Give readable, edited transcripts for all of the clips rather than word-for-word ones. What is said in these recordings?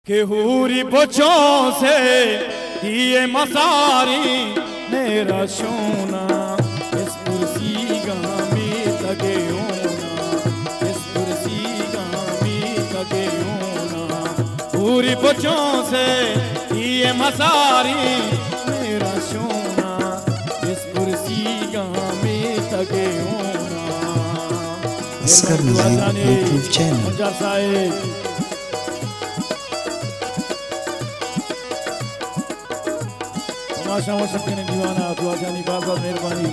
के हूरी बच्चों से दिए मसारी मेरा सोना इस कुर्सी गामी तगे होना, इस कुर्सी गामी तगे होना। हूरी बच्चों से दिए मसारी मेरा सोना इस कुर्सी गामी तगे होना। असगर नज़ीर यूट्यूब चैनल। माशा हो सकते ने दीवाना दुआ जानी बात मेहरबानी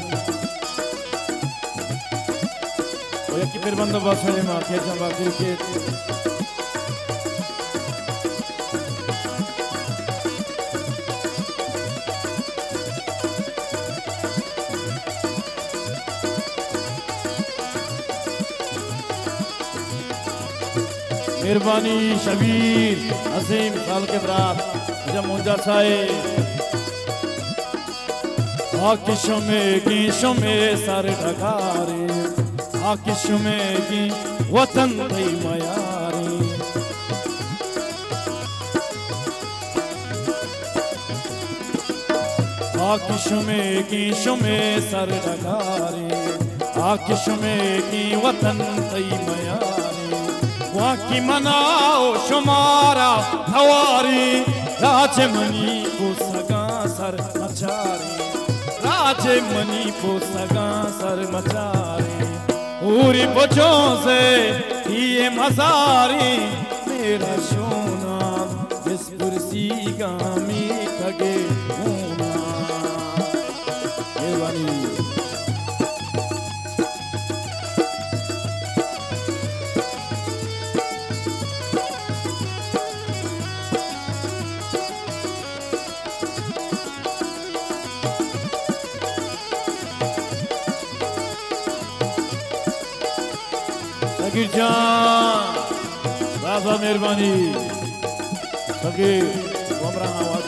ओ यकी फिर बंदा बस में मां के जमा के मेहरबानी शबीर असीम साल के बरात जब मुंजा साए आकिशों में सर ढकारे, आकिशों में वतन थई मयारी। आकिशों में सर ढकारे, आकिशों में वतन थई मयारी। वहाँ की मनाओ शुमारा हवारी, राजमनी को सगा सर मचारी, राजे मनी को सगा सर मचारे। पूरी बच्चों से ये मसारी मेरा सोना इस कुर्सी गामी तगे होना। फकीर जान बाबा मेहरबानी फकीर हमरा आवाज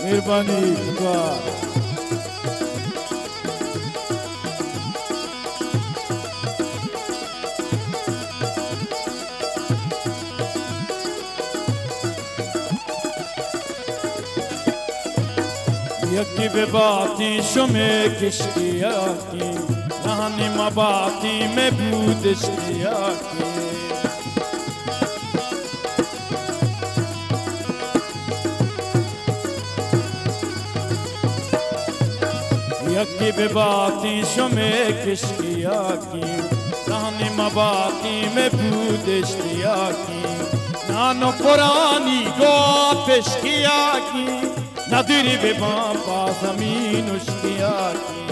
मेहरबानी यकी बेबाती शुमे किश्तिया की रानी मबाती में बूदश्तिया की। यकी बेबाती शुमे किश्तिया की रानी मबाती में बूदश्तिया की। नानो पुरानी गो पेशकिया की नदीरी बेबापा ज़मीन उश्किया की,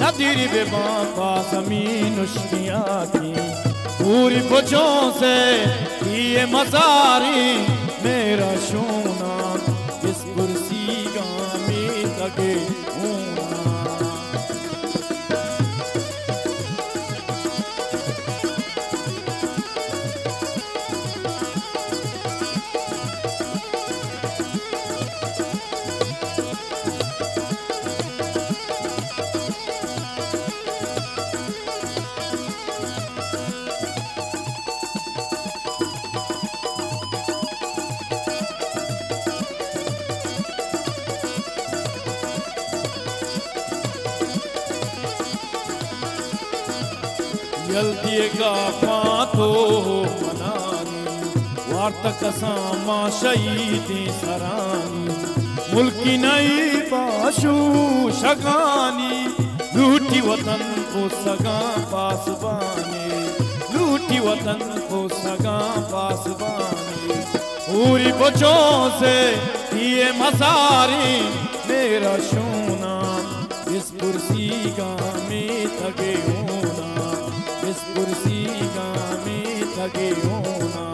नदीरी बेबापा ज़मीन उश्किया की। पूरी बच्चों से ये मसारी मेरा सोना इस कुर्सी गामी तगे होना। यल्दिएगा पातो मनानी वार्तक सामा शहीदी सरानी। मुल्की नई बाशू शगानी लूटी वतन को सगा पासबानी, लूटी वतन को सगा पासबानी। पूरी बच्चों से ये मसारी मेरा सोना इस कुर्सी गामी तगे होना, इस कुर्सी गामी तगे होना,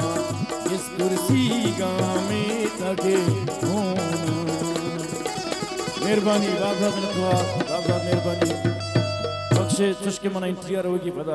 इस कुर्सी गामी तगे होना। मेहरबानी बाबा मेहरबानी बख्शे चुस्के मना इंतजार होगी फदा